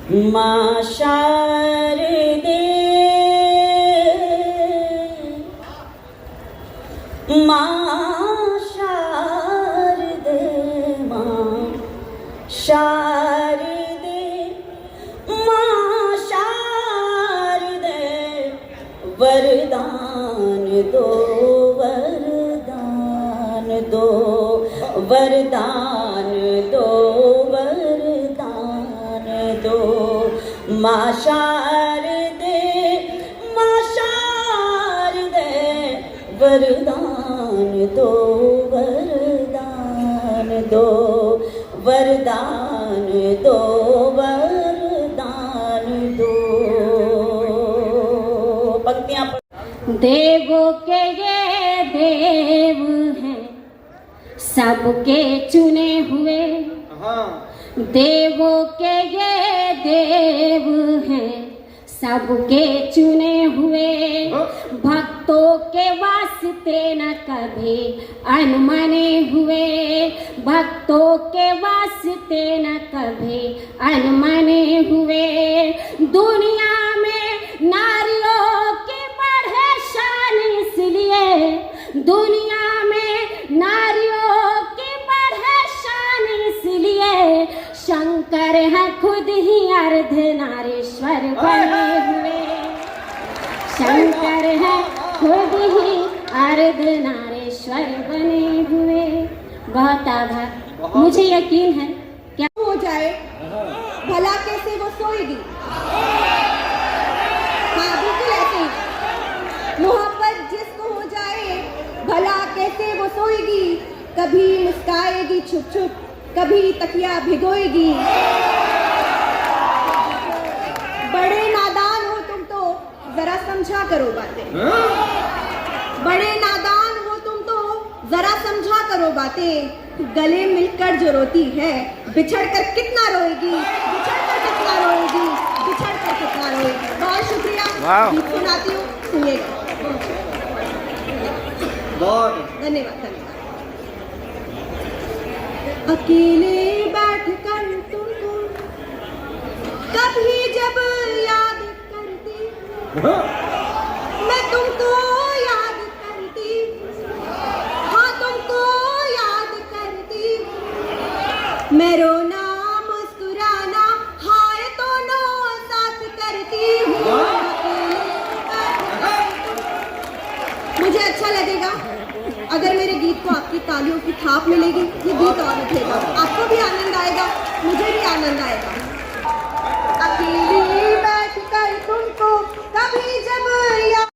माँ शारदे, माँ शारदे, माँ शारदे, माँ शारदे, वरदान दो, वरदान दो, वरदान दो, वरदान दो। माँ शारदे, माँ शारदे, वरदान दो, वरदान दो, वरदान दो, वरदान दो। पंक्तियां देवों के ये देव हैं, सबके चुने हुए। देवों के ये देव हैं, सबके चुने हुए। भक्तों के वास्ते न कभी अनमने हुए। भक्तों के वास्ते न कभी अनमने हुए। दुनिया में नारियों की बढ़े शान इसलिए, दुनिया में नारियों की बढ़े शान इसलिए, शंकर है खुद ही अर्धनारीश्वर बने हुए। शंकर है खुद ही अर्धनारीश्वर बने हुए। बहुत आभार। मुझे यकीन है क्या हो जाए भला कैसे वो सोएगी। हाँ बिल्कुल ऐसे ही। मोहब्बत जिसको हो जाए भला कैसे वो सोएगी। कभी मुस्काएगी छुप छुप, कभी तकिया भिगोएगी। बड़े नादान हो तुम तो जरा समझा करो बातें। बड़े नादान हो तुम तो जरा समझा करो बातें। गले मिलकर जो रोती है बिछड़ कर कितना रोएगी, बिछड़ कर कितना रोएगी, बिछड़ कर कितना रोएगी। बहुत शुक्रिया। गीत सुनाती हूँ, सुनिएगा। धन्यवाद धन्यवाद। अकेले बैठकर तुमको कभी जब याद करती, मैं तुमको याद करती, हाँ तुमको याद करती। मैं रोना मुस्कुराना हाय दोनों साथ करती हूँ। मुझे अच्छा लगेगा अगर मेरे गीत को आपकी तालियों की थाप मिलेगी। ये गीत और उठेगा, आपको भी आनंद आएगा, मुझे भी आनंद आएगा। अकेली बैठकर तुमको कभी जब याद।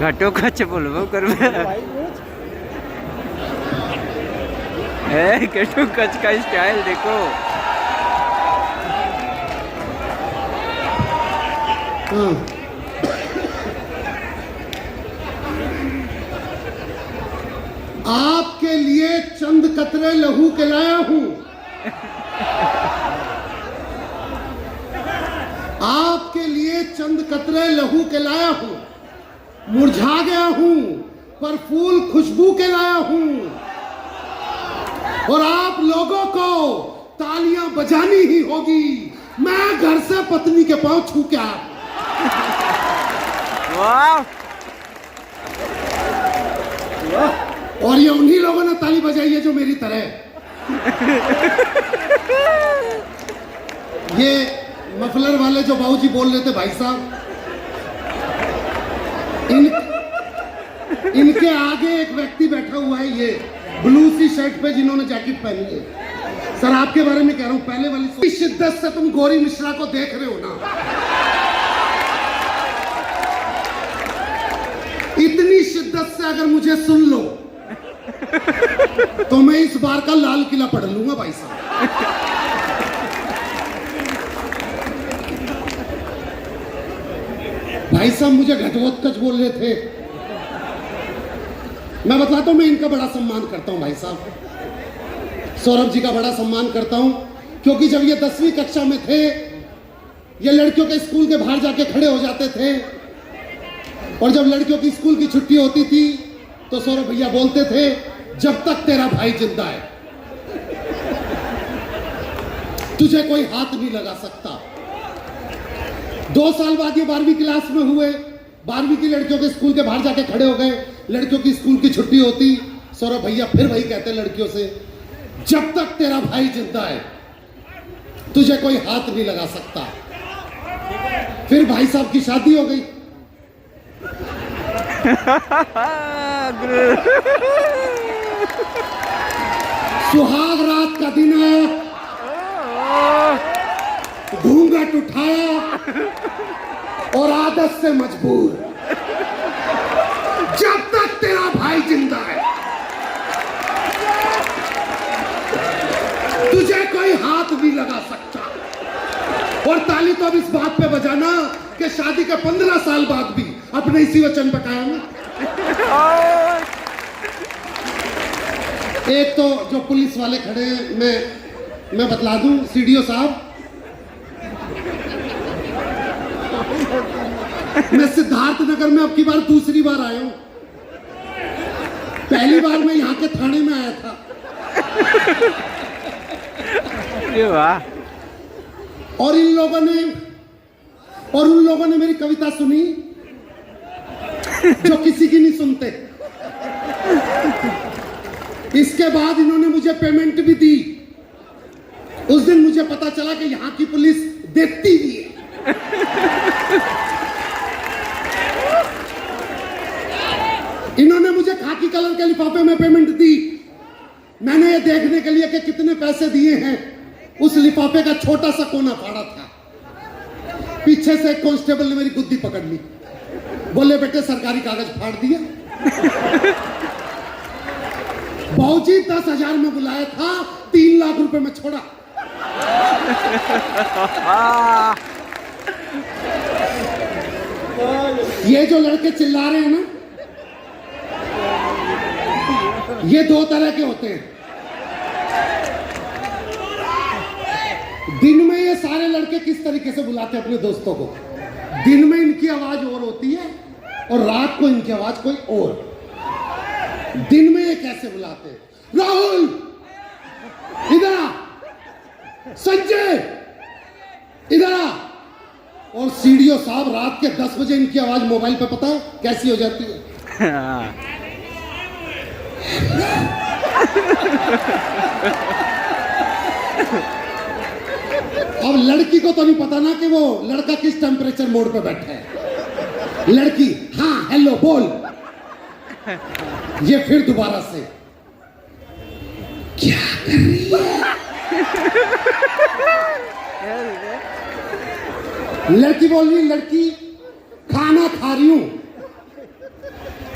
घाटो कच बोलबो करबे ए घाटो कच का स्टाइल देखो। आपके लिए चंद कतरे लहू के लाया हूं। आपके लिए चंद कतरे लहू के लाया हूं। मुरझा गया हूं पर फूल खुशबू के लाया हूं। और आप लोगों को तालियां बजानी ही होगी। मैं घर से पत्नी के पांव छू के आया। वाह। और ये उन्हीं लोगों ने ताली बजाई है जो मेरी तरह। ये मफलर वाले जो बाबूजी बोल रहे थे भाई साहब, इनके आगे एक व्यक्ति बैठा हुआ है, ये ब्लू सी शर्ट पे जिन्होंने जैकेट पहनी है। सर आपके बारे में कह रहा हूं। पहले वाली शिद्दत से तुम गौरी मिश्रा को देख रहे हो ना, इतनी शिद्दत से अगर मुझे सुन लो तो मैं इस बार का लाल किला पढ़ लूंगा भाई साहब। भाई साहब मुझे घटोत्कच बोल रहे थे। मैं बताता हूं, मैं इनका बड़ा सम्मान करता हूं भाई साहब। सौरभ जी का बड़ा सम्मान करता हूं क्योंकि जब ये 10वीं कक्षा में थे, ये लड़कियों के स्कूल के बाहर जाके खड़े हो जाते थे। और जब लड़कियों की स्कूल की छुट्टी होती थी तो सौरभ भैया बोलते थे जब तक तेरा भाई जिंदा है तुझे कोई हाथ नहीं लगा सकता। 2 साल बाद ये 12वीं क्लास में हुए, 12वीं की लड़कियों के स्कूल के बाहर जाके खड़े हो गए, लड़कियों की स्कूल की छुट्टी होती, सौरभ भैया फिर वही कहते लड़कियों से जब तक तेरा भाई जिंदा है तुझे कोई हाथ नहीं लगा सकता। फिर भाई साहब की शादी हो गई। सुहाग रात का दिन आया, घूंघट उठाया और आदत से मजबूर, जब तक तेरा भाई जिंदा है तुझे कोई हाथ नहीं लगा सकता। और ताली तो अब इस बात पे बजाना कि शादी के 15 साल बाद भी अपने इसी वचन पे कायम है। एक तो जो पुलिस वाले खड़े हैं, मैं बतला दूं, सीडीओ साहब, मैं सिद्धार्थ नगर में अब की बार दूसरी बार आया हूं। पहली बार मैं यहां के थाने में आया था। और उन लोगों ने मेरी कविता सुनी जो किसी की नहीं सुनते। इसके बाद इन्होंने मुझे पेमेंट भी दी। उस दिन मुझे पता चला कि यहां की पुलिस देती भी है। इन्होंने मुझे खाकी कलर के लिफाफे में पेमेंट दी। मैंने ये देखने के लिए कि कितने पैसे दिए हैं, उस लिफाफे का छोटा सा कोना फाड़ा था। पीछे से एक कांस्टेबल ने मेरी गुद्दी पकड़ ली, बोले बेटे सरकारी कागज फाड़ दिया। बाबूजी 10,000 में बुलाया था, 3 लाख रुपए में छोड़ा। ये जो लड़के चिल्ला रहे हैं ना, ये 2 तरह के होते हैं। दिन में ये सारे लड़के किस तरीके से बुलाते हैं अपने दोस्तों को, दिन में इनकी आवाज और होती है और रात को इनकी आवाज कोई और। दिन में ये कैसे बुलाते हैं, राहुल इधर आ, संजय इधर आ। और सीडीओ साहब रात के 10 बजे इनकी आवाज मोबाइल पे पता है कैसी हो जाती है। अब लड़की को तो नहीं पता ना कि वो लड़का किस टेम्परेचर मोड पे बैठा है। लड़की हाँ हेलो बोल, ये फिर दोबारा से क्या कर रही है। लड़की बोल रही, लड़की खाना खा रही हूं।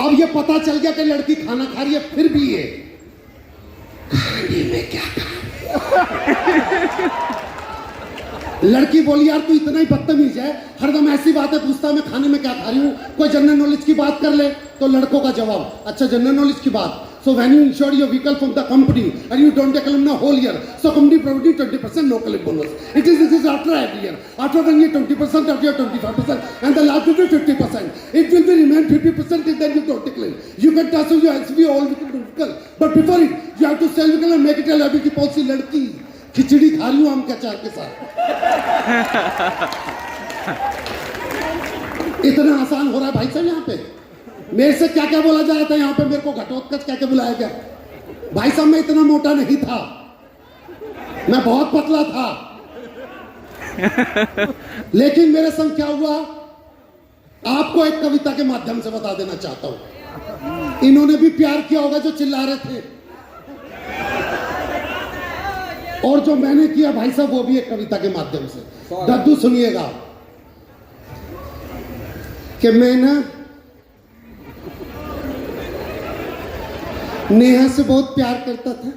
अब ये पता चल गया कि लड़की खाना खा रही है, फिर भी ये खाने में क्या खा। लड़की बोली यार तू इतना ही बदतमीज है, हरदम ऐसी बातें पूछता मैं खाने में क्या खा रही हूँ, कोई जनरल नॉलेज की बात कर ले। तो लड़कों का जवाब, अच्छा जनरल नॉलेज की बात, so when you insure your vehicle from the company and you don't take claim now whole year, so company providing 20% no claim bonus. This is after every year. After 1 year 20%, after year 25%, and the last will be 50%. It will be remain 50% and then you don't claim. You can transfer your LCV all vehicle, but before it you have to sell vehicle and make it a liability policy. लड़की खिचड़ी खा रही हूँ आम के अचार के साथ। इतना आसान हो रहा है भाई साहब यहाँ पे। मेरे से क्या क्या बोला जा रहा था यहाँ पे, मेरे को घटोत्कच क्या क्या बुलाया गया। भाई साहब मैं इतना मोटा नहीं था, मैं बहुत पतला था। लेकिन मेरे संग क्या हुआ आपको एक कविता के माध्यम से बता देना चाहता हूं। इन्होंने भी प्यार किया होगा जो चिल्ला रहे थे, और जो मैंने किया भाई साहब वो भी एक कविता के माध्यम से। दद्दू सुनिएगा कि मैं ना नेहा से बहुत प्यार करता था,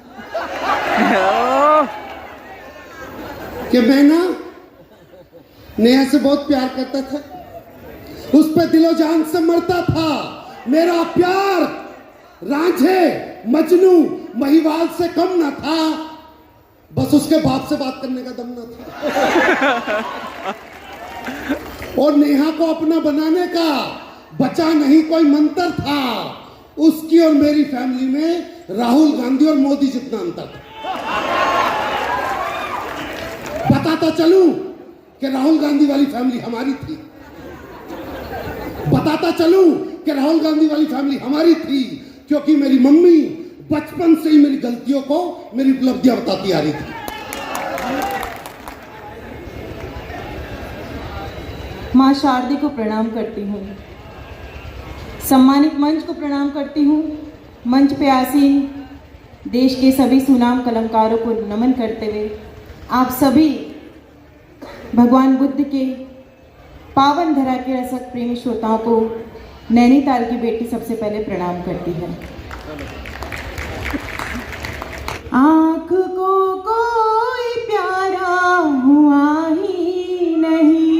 कि मैं ना नेहा से बहुत प्यार करता था, उस पे दिलो जान से मरता था। मेरा प्यार रांझे मजनू महिवाल से कम न था, बस उसके बाप से बात करने का दम न था। और नेहा को अपना बनाने का बचा नहीं कोई मंत्र था, उसकी और मेरी फैमिली में राहुल गांधी और मोदी जितना अंतर था। बताता चलूं कि राहुल गांधी वाली फैमिली हमारी थी। बताता चलूं कि राहुल गांधी वाली फैमिली हमारी थी क्योंकि मेरी मम्मी बचपन से ही मेरी गलतियों को, मेरी उपलब्धियां बताती आ रही थी। माँ शारदी को प्रणाम करती हूँ। सम्मानित मंच को प्रणाम करती हूँ। मंच पे आसीन देश के सभी सुनाम कलमकारों को नमन करते हुए आप सभी भगवान बुद्ध के पावन धरा के रसक प्रेमी श्रोताओं को नैनीताल की बेटी सबसे पहले प्रणाम करती है। आँख को कोई प्यारा हुआ ही नहीं,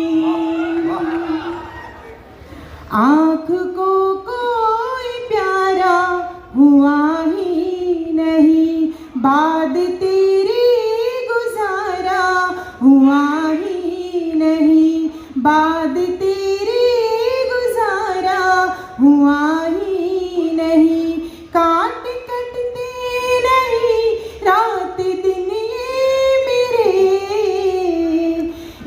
आँख को कोई प्यारा हुआ ही नहीं, बाद तेरी गुजारा हुआ ही नहीं, बाद तेरी गुजारा हुआ ही नहीं। काट कटते नहीं रात दिन ये मेरे,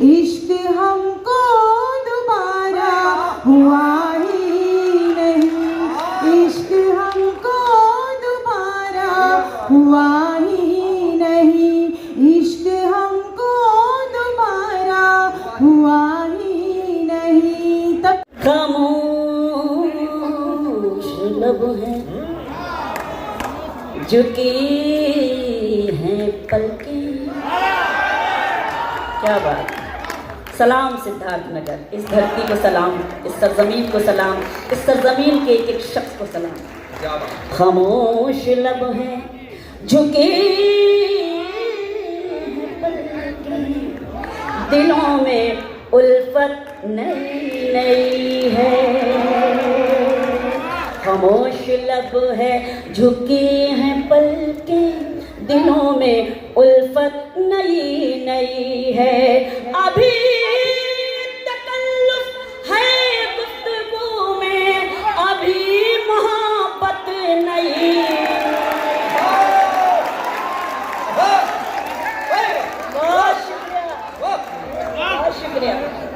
इश्क हमको दोबारा हुआ ही नहीं, इश्क हमको दोबारा हुआ ही नहीं, इश्क हमको दोबारा हुआ ही नहीं। तब खामोश लब है, झुकी हैं पलकें। क्या बात। सलाम सिद्धार्थनगर, इस धरती को सलाम, इस सरजमीन को सलाम, इस सरजमीन के एक एक शख्स को सलाम। खामोश लब है, झुके हैं पलकें, दिलों में उल्फत नई नई है। खामोश लब है, झुकी हैं पलकें, दिलों में उल्फत नई नई है। अभी तकल्लुफ है गुफ्तगू में, अभी मोहब्बत नई। बहुत शुक्रिया, बहुत शुक्रिया,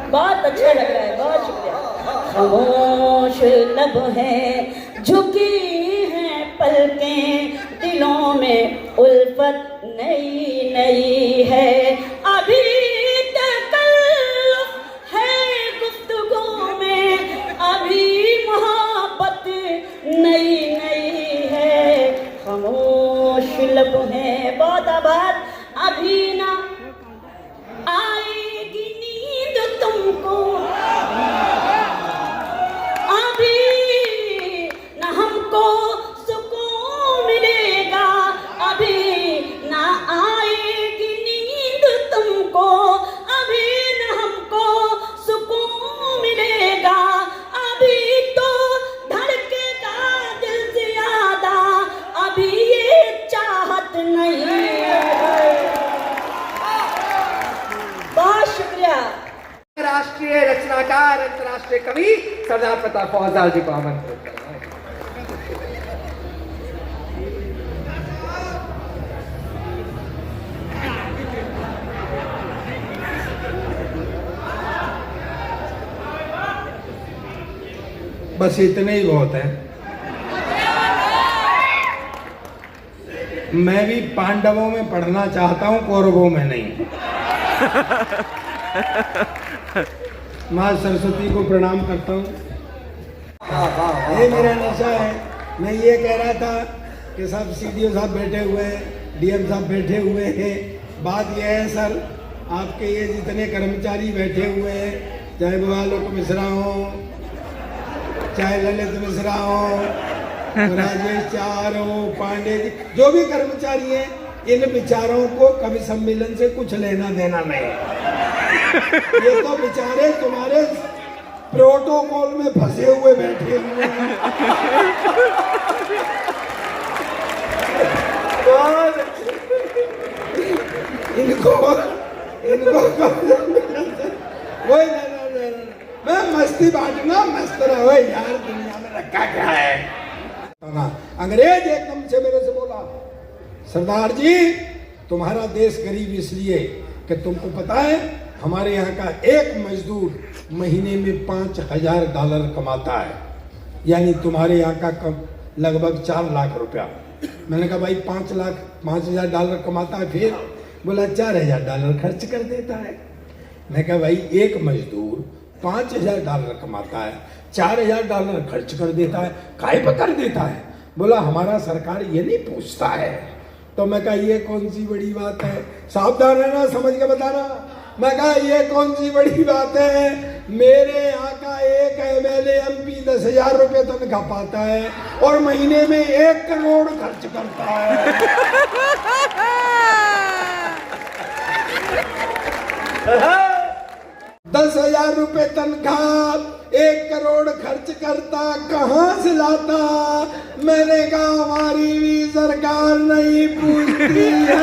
बहुत अच्छा लग रहा है, बहुत शुक्रिया। खामोश लब है, झुकी हैं पलकें, दिलों में उल्फत नई नई है। अभी तकल्लुफ है गुफ्तगू में, अभी मोहब्बत नई नई है। खामोश लब है, बहुत आभार। अभी ना आएगी नींद तुमको, अभी ना हमको सुकून मिलेगा, अभी ना आएगी नींद तुमको, अभी ना हमको सुकून मिलेगा, अभी तो धड़केगा दिल ज्यादा, अभी ये चाहत नहीं। बहुत शुक्रिया। राष्ट्रीय रचनाकार अंतर्राष्ट्रीय कवि सरदार प्रताप फौजदार जी को आमंत्रित करना है। बस इतने ही बहुत है। मैं भी पांडवों में पढ़ना चाहता हूँ, कौरवों में नहीं। माँ सरस्वती को प्रणाम करता हूँ। ये मेरा नशा है। मैं ये कह रहा था कि सब सीडीओ साहब बैठे हुए हैं, डीएम साहब बैठे हुए हैं। बात यह है सर, आपके ये जितने कर्मचारी बैठे हुए हैं, चाहे बालोक मिश्रा हो, चाहे ललित मिश्रा हो, राजेश चार हो, पांडे जी, जो भी कर्मचारी हैं, इन विचारों को कवि सम्मेलन से कुछ लेना देना नहीं। ये तो बेचारे तुम्हारे प्रोटोकॉल में फंसे हुए बैठे हुए हैं। इनको वही मैं मस्ती बांटना, मस्त रहो यार, दुनिया में रखा क्या है। अंग्रेज एकदम से मेरे से बोला, सरदार जी तुम्हारा देश गरीब इसलिए कि तुमको पता है हमारे यहाँ का एक मजदूर महीने में $5,000 कमाता है, यानी तुम्हारे यहाँ का लगभग 4 लाख रुपया। मैंने कहा भाई $5,000 कमाता है, फिर बोला $4,000 खर्च कर देता है। मैं कहा भाई एक मजदूर $5,000 कमाता है, $4,000 खर्च कर देता है, काहे पर कर देता है? बोला हमारा सरकार ये नहीं पूछता है। तो मैं कहा ये कौन सी बड़ी बात है, सावधान रहना, समझ के बताना। मैं कहा ये कौन सी बड़ी बात है, मेरे यहाँ का एक MLA MP 10,000 रुपये तनख्वाह पाता है और महीने में 1 करोड़ खर्च करता है। 10,000 रुपये तनख्वाह, 1 करोड़ खर्च करता, कहाँ से लाता? मैंने कहा हमारी भी सरकार नहीं पूछती है।